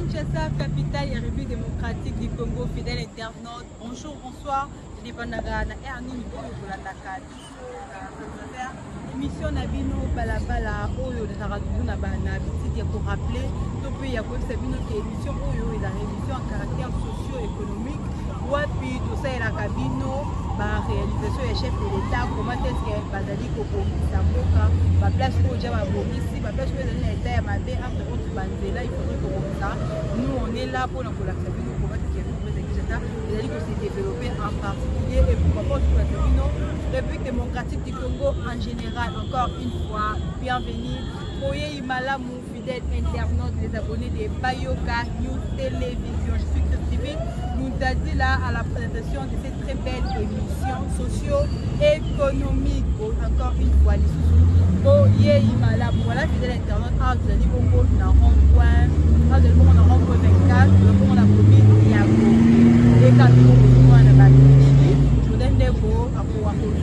Kinshasa, capitale et République démocratique du Congo, fidèle internaute. Bonjour, bonsoir. Je dis Bandagana et Anini Boyo Bolandaka. Émission Nabino Balabala, Oyo, les Aradou Nabana, Bititi pour rappeler, Topi Yako Sabino qui est émission Oyo et la révision en caractère socio-économique. Wapi, tout ça est la cabino, ma réalisation est chef de l'État, comment est-ce que Bazali Koko, Samoka, ma place pour Djama Borissi, ma place pour l'État et ma paix entre autres Banzela, il faudrait que ça. Nous on est là pour la Sabino, pour voir ce qui est le président Kinshasa, il a dit que c'est développé en particulier et pourquoi pas pour la Sabino, République démocratique du Congo en général, encore une fois, bienvenue. Oye Imalamu, fidèles internautes, les abonnés des Bayoka News Télévision, je suis TV, nous a dit là à la présentation de cette très belle émission socio-économique. Encore une fois, les sous Oye Imalamu, voilà, fidèles internautes, vous allez bongo dans rond-point, vous allez bongo dans rond-point 24, vous allez bongo dans la commune Yago, et quand vous allez dans la commune, je vous donne des mots, à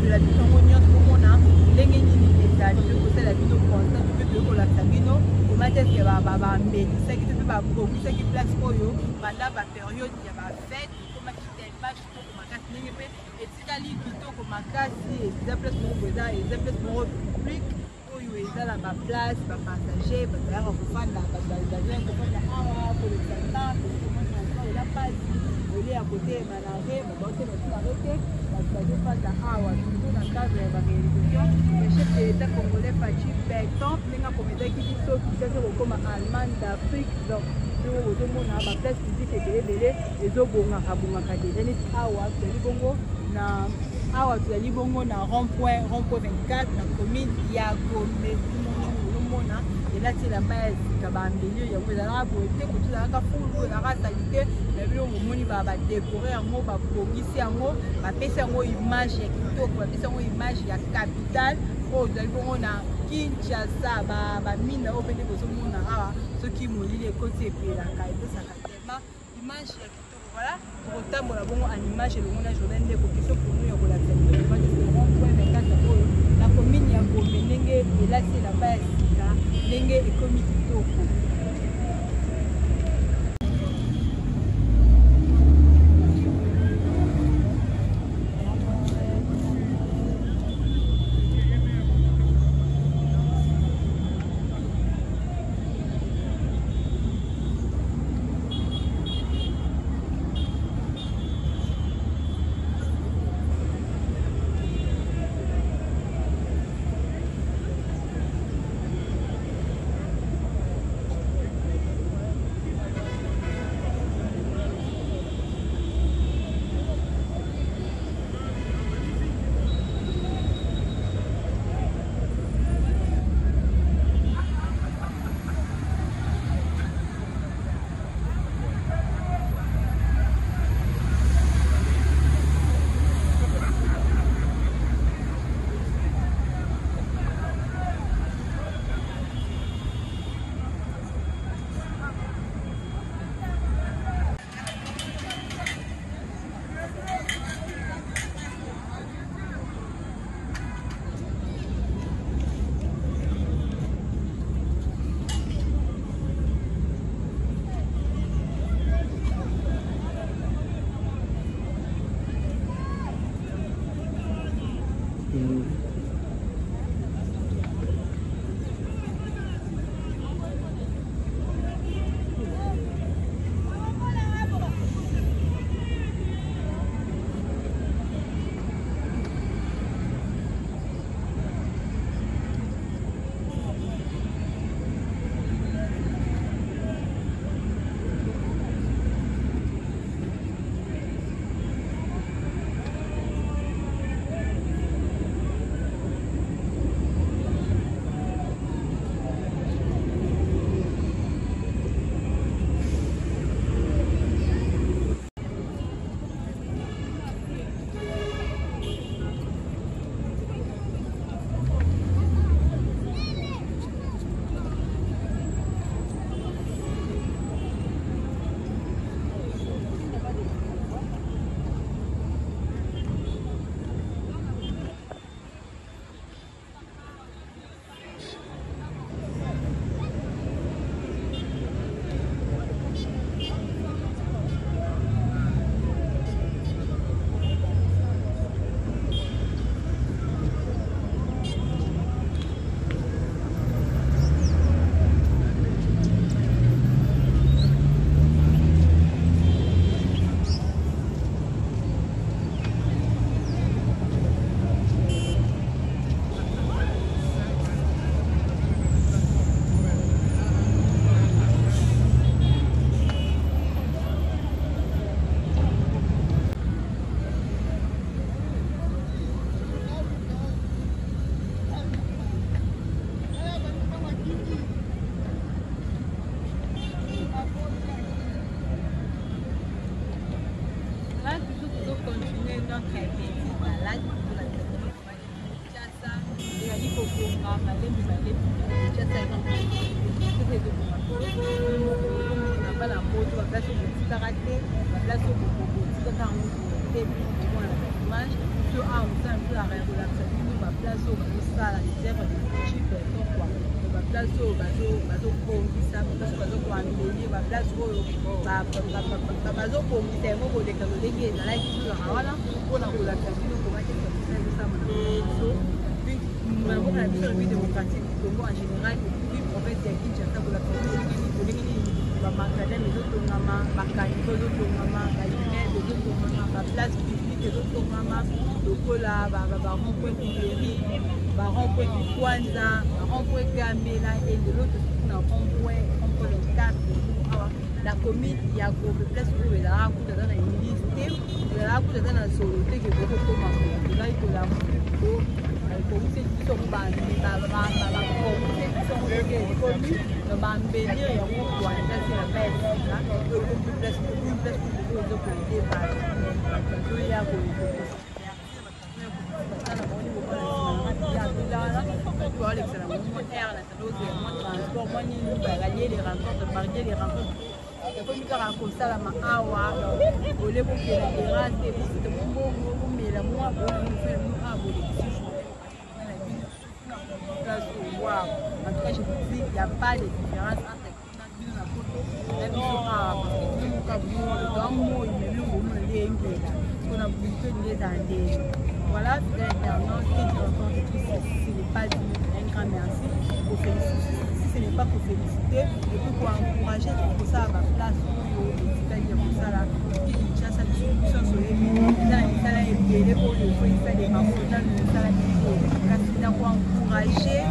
la mission Monion, pour mon âme, l'engagement de la vidéo constant, la Sabino, au matin, il y a ça qui fait pas beaucoup, ça qui place pour eux, pendant la période, il y a fête, comme il y a une page, comme ma casse, et si la ligne plutôt comme ma casse, et des places pour vous, et des places pour le public, où il y a la place, les passagers, les gens qui font la pour les salons, pour la page, il est à côté, il m'a arrêté, il m'a arrêté, je passe à Awa, toujours dans le cadre de la réalisation. Le chef de l'État congolais Fachi Bertrand, il y a un comité qui dit que comme Allemagne d'Afrique, donc au monde a ma place physique et les Zobonga Kabunga Kadénis Awa, tu as dit bongo na rond-point 24, na commune Yagombe, et là c'est la base il y a des arabes qui ont été là pour la salité, mais au moment où va décorer un mot, va progresser un mot, va passer un mot image va passer un image la capitale. Oh, nous avons na Kinshasa, ba mine au béné pour ce monde là, ceux qui m'ont dit les côtés puis la qualité ça tellement image voilà, pour autant bon la bonne en image et le monde a journée de question pour nous on la fait. La commune ya Gomenenge et là c'est la base là, Nenge et comité Toko. créativité malade pour la Kinshasa et à l'Ikokonga malembe Kinshasa na pas la moto la place au petit karaté la place au petit karaté et puis voilà l'image sur un peu la relaxation la place au ça la réserve de chip quoi la place au bateau pour ça parce que bateau pour amener la place au bateau pour c'est moi pour les collègues dans la qui voilà pour la relaxation pour mettre ça puis maintenant la mission démocratique du Congo en général puis en fait il y a Kinshasa pour la makadam ezotongama makaniko ezotongama balimede ezotongama baplace publique ezotongama lokola barompoint Tuileries barompoint Kwanza barompoint Gambela et de l'autre na rompoint 24 awa la commune ya place oyo ezalaka kuta aza na église te ezalaka kuta aza na solo te ke bokokoma ezali kolamu plutôt komite biso bambelire yango kwanza se na baesika okomi place ozoya koalexela mo air na taloze mo transport mo nini bagalier les rencontres barrier les rencontres ekomi kaka kosalama awa olebokela terase bisite mombongo omela mwa bolefemu abolekisi wow. En tout cas, je vous dis, il n'y a pas de différence entre la photo et la vision. Voilà, c'est internaute qui te rencontre tous. Ce n'est pas dit un grand merci. Si ce n'est pas pour féliciter, et puis pour encourager, pour ça, à ma place, c'est-à-dire pour ça, là, qui chasse à distribution sur les mots, dans les salles et pour le feu, il fait des mamans, dans le salles et pour encourager.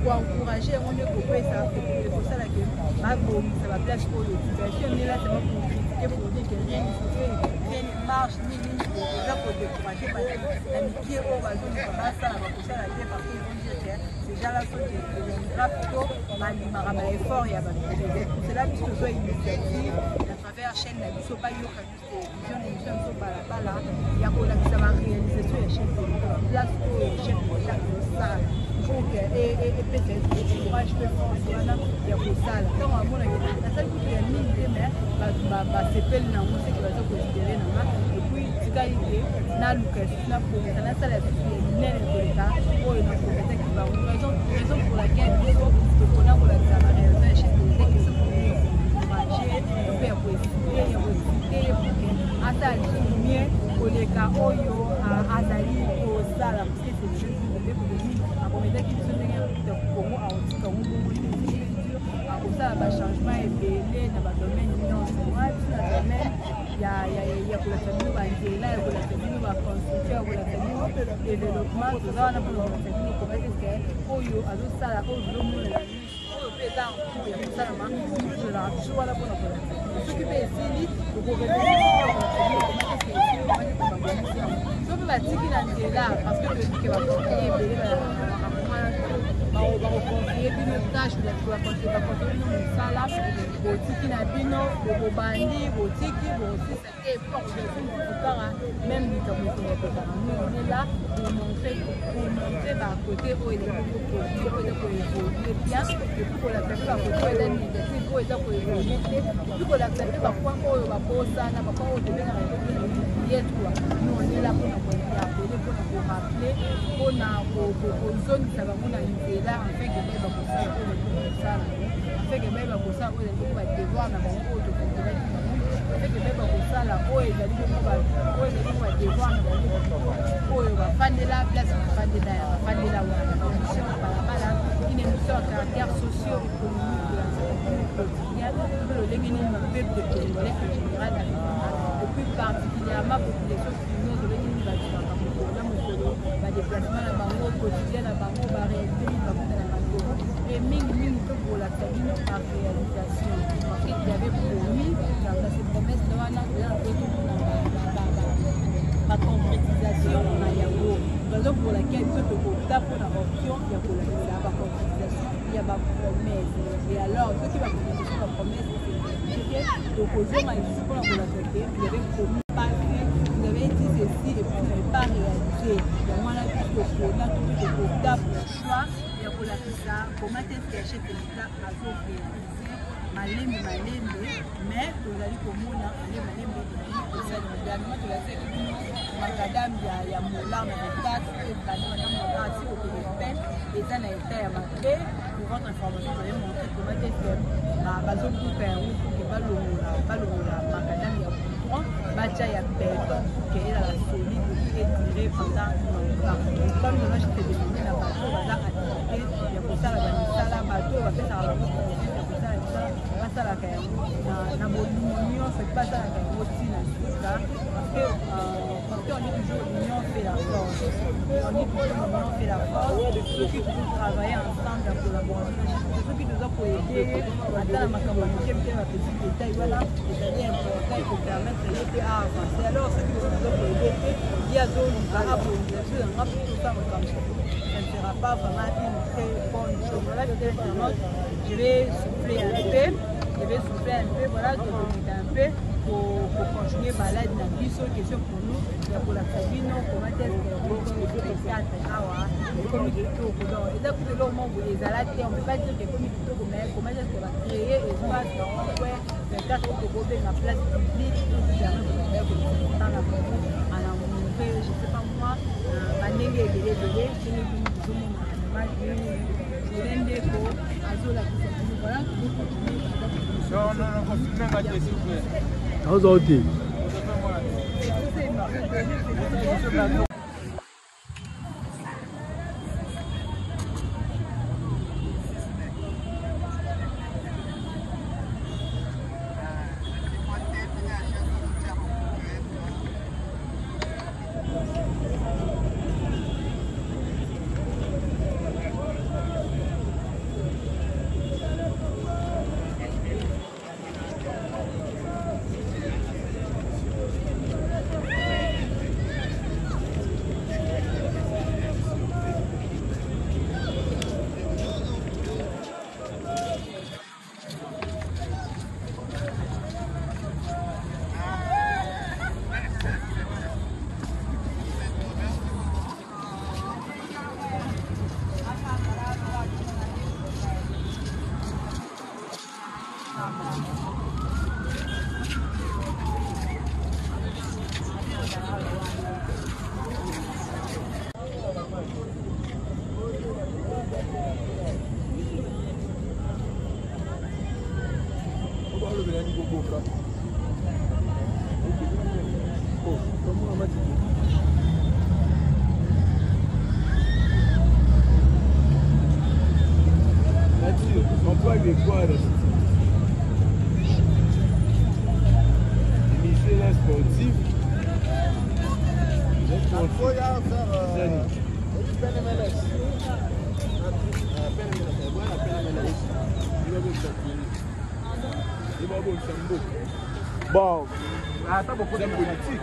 Pour encourager, on est coupé ça. C'est pour ça que ça va place pour l'éducation. On est là seulement pour critiquer, pour dire que rien ne marche, ni déjà pour décourager. L'amitié au bateau, ça va ça, pour ça la guerre, parce qu'ils vont dire que c'est déjà la faute de l'endroit plutôt, ma effort, il y a c'est là puisque soit initiative, à travers la chaîne, la mission pas yo, télévision, l'émission ne sont pas là, il y a pour la réalisation des chefs de la place pour les chefs de ça. Et peut-être moi je peux faire ça il y a pour ça quand on a la salle qui est mise de mer c'est pas le nom c'est que va se considérer et puis tu as idée na Lucas na pour la salle qui est née de l'état pour une peut-être qui va raison pour laquelle il faut qu'on a pour la réalisation chez les qui sont encourager faire pour essayer pour ata mieux pour les cas oyo azali au salle parce que c'est juste qui sont des Congo à Otika, à changement et dans le domaine il y a pour la famille, il y a pour la famille, la construction, pour la famille, le développement, tout ça, on a pour la famille, comment est-ce que à tout ça, parce que le qui va continuer bakoconseiller bino tâche bakonseiller mosala botiki na bino bobandi botiki bosisa te portokara même likambo ekokaka on est là pour montrer bakote oyo ezakoproduire oyo eza koévolue bien epuis kolakisa mpe bakote oyo eza négative oyo eza koévolue te epuis kolakisa mpe bakwa oyo bakosana bakwa oyo tobengaka yeetwa nous on est là mpona kointerpele mpona korapele mpona kozongisa bango na nzela afeke bayeba kosala oyo kosala afeke bayeba kosala oyo ezali ko badevoir na bango oyo tokonzelaki bango afeke bayeba kosala oyo ezali ko badevoir na bango oyo bafandela place bafandela ya bafandela wana émission ya balabala une émission à caractère socio-économique de la société quotidienne mpe lolenge nini peuple congolais en général et puis particulièrement population finose lolenge nini bakilaka mokolo na mokolo badéplacement na bango quotidien na bango baréalité bakuta na bango et mingi mpe kolakisa bino par réalisation parce qu'il y avait promis dans ces promesses wana eza na kotomona ma concrétisation na yango raison pour laquelle biso tokota mpona option ya kolakisa baconcrétisation ya bapromesse et alors soki baconcrétisation bapromesse tokozonga lisusu mpona kolakisa te vous avez promis pas réussi et puis n'est pas réalisé. Donc moi là, tout le choix, il y a pour la ça, comment est-ce que chef de l'État a réalisé malembe mais tozali komona malembe ezali également tozali makadam ya molar na état si kokende peine eza na état ya mabe pour votre information vous allez montrer comment est-ce que bazokupa yango pour que balongola makadam ya courant batia ya béton pour que ezala solide et étiré pendant longtemps comme nous je te demande na bato baza activité ya kosala bamisala bato bapesaka bango basalaka yango na bolimo nyonso basalaka yango ntina suka parce qu'on dit toujours l'union fait la force soki tozotravaille ensemble en collaboration soki toza koede ata na makambo ya moke mpe bapetite détail wana ezali important ekopermettre ye mpe aavance alors soki toza koede te ye azoluka abonza so yanga mpe tosa makambo ça ne sera pas vraiment une très bonne chose. Voilà, je vais souffler un peu, voilà, un peu pour continuer malade dans la question pour nous, pour la famille, comment est-ce que les quatre comme il faut, et là, pour le moment, vous les allez, on ne peut pas dire que comme il faut, mais comment est-ce qu'on va créer espace dans le coin, les quatre autres côtés, la place publique, tout ce qui est dans la commune, je ne sais pas moi, Bon, attends, beaucoup de politique.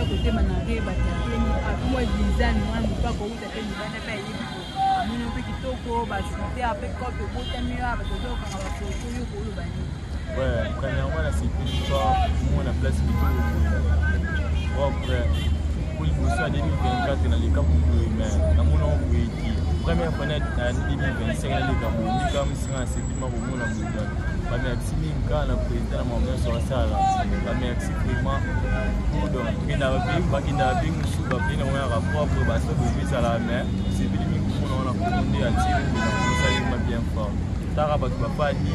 côté manaré batapeni moi design moi pas ko uta pe nibana pa yebi ko amuni pe kitoko ba site ape ko pe botami ya ba to ka ba ko yo ko lo bani ouais premièrement là c'est plus fort moi la place vidéo après pour le bourse en 2024 dans les camps pour mais dans mon nom pour qui première fenêtre en 2025 dans les camps ni comme si on s'est dit moi au monde mondial ba merci minka na président mon mère sur ça là ba merci vraiment pour donc ina ba kinda bing sous ba bing on a rapport pour ba ça de ça là mais c'est bien minka on a commandé à tirer pour ça il m'a bien fort tara ba pas ni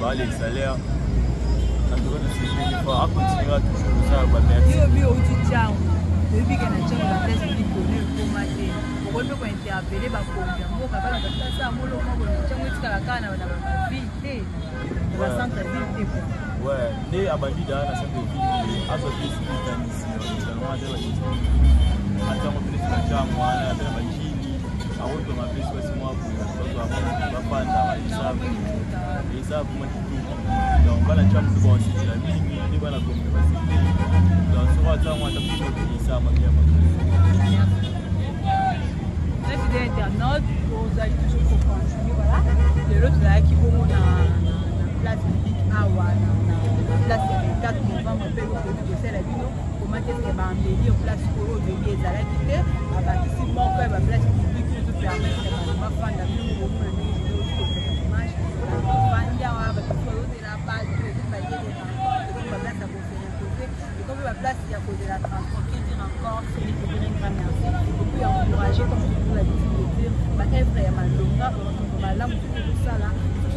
ba les salaires en tout cas c'est bien fort à continuer toujours ça ba merci yo au titiao depuis que na tchanga la test di connaît pour mater pour ko interpeller ba ko mo ka ba ba ça mo lo mo tchanga tika la kana na ba vite la centre ville quoi ouais né abandi da na centre ville aso bis dans ici dans moi de la attends on peut faire ça moi na de la chili a auto ma pesa kwa simu hapo kwa ba panda ça pour moi donc bana chama tu bon c'est la mingi ni bana comme basi donc soit ça moi ta plus ça ma bien président internaute aux aïe toujours pour continuer voilà de l'autre là qui vont na place publique awa na place le 4 novembre pe ko de celle bino comment est-ce que ba embellir place pour de ezala kité abakisi moko ba place publique tout permettre ba fanda bino ko mo na image fanda wa ba ko de la base de ba yé ba place à côté et comme la place il y a côté la transport qui dire encore c'est les une grande merci et puis encourager comme vous l'avez dit ba œuvre ya malonga on va là tout ça là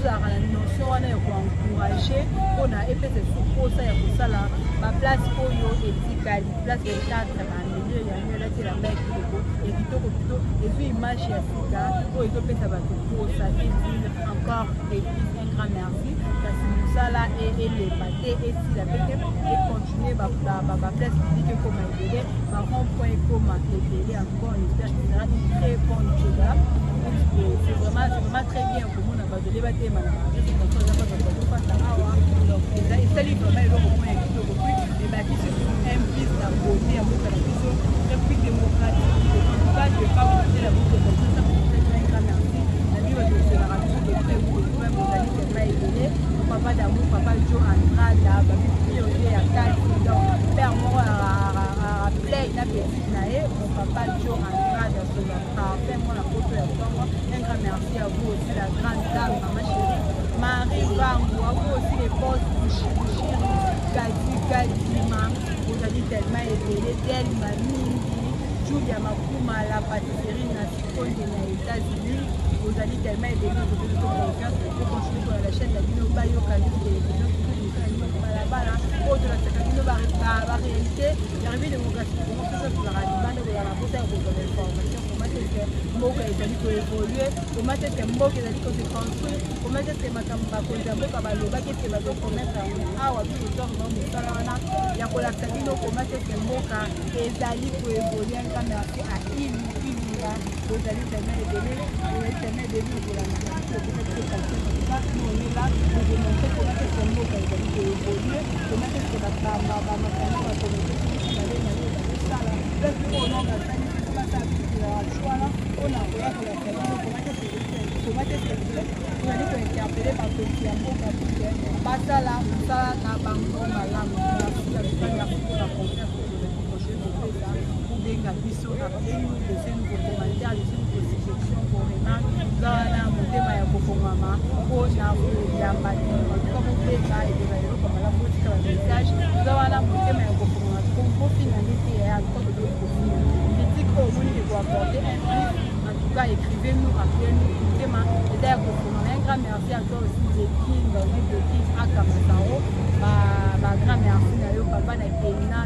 la notion wana ya encourager on a epese support ya kusala ba place oyo etikali place de tatra ba milieu ya nyola ti la mec et kitoko plutôt et puis image ya sika oyo ezopesa bato posa et dire encore et un grand merci parce que musala et les pâtés et si la pete et continuer ba place publique comme aider ba rond point comme aider encore j'espère que ça sera une très bonne chose c'est vraiment très bien pour moi de débattre maintenant donc et ça lui permet de reprendre un peu plus et bâtir un plus la beauté à votre vision très plus démocratique pas de pas vous dire la boucle comme ça pour faire un grand merci la vie va de la radio de très vous même vous allez faire pas aider papa d'amour papa Joe Andrada babi priorité à quatre donc père moi à play na petite naé mon papa Joe Andrada sur la parfait moi la photo ya Congo un grand merci à vous aussi la grande dame maman chérie Marie Bango à vous aussi les postes chérie Kadima vous avez tellement aidé tellement mingi Julia Makuma la pâtisserie nationale des États-Unis vous allez tellement aidé nous de confiance pour continuer sur la chaîne la vidéo Bayo Kali là autre la sécurité la réalité l'arrivée démocratique comment ça pour la demande de la rapporter de l'information comment est-ce que Mboka ezali ko évoluer comment est-ce que Mboka ezali ko se construire comment est-ce que makamba ko jambo ka baloba ke ke bazo commettre awa tout le temps dans mosala wana ya ko lakisa bino comment est-ce que Mboka ezali ko évoluer en merci à Ilinga ezali tellement aidé pour la nation peut-être que ça nous on est là pour démontrer comment est-ce que Mboka ezali ko évoluer comment est-ce que makamba va commettre ça là parce que on a on a interpellé par petit amour basala musala na bango malamu la confiance pour benga biso après nous laissez-nous vos commentaires laissez-nous vos suggestions pour remarques zana motema ya kofongama mpona koyamba comme benga ebenga comme la politique ya message zana motema ya kofongama pour finalité ya encore de critique au monde de apporter un plus en tout cas écrivez-nous appelez-nous écoutez-moi et d'ailleurs un grand merci à toi aussi de King de King à Kamasao ma grand merci à yo papa na Kenya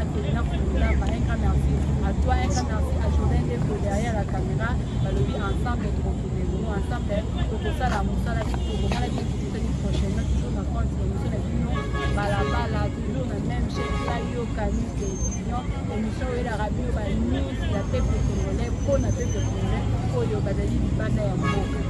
Fumula un grand merci à toi un grand merci à Jordan Defo derrière la caméra balobi ensemble retrouvez-nous ensemble pour ça la musala pour comment la vie prochaine toujours dans France émission la vie balabala toujours la même chaîne là yo Canis émission et la radio ba news la peuple congolais pour la peuple congolais pour yo bazali banda ya mboka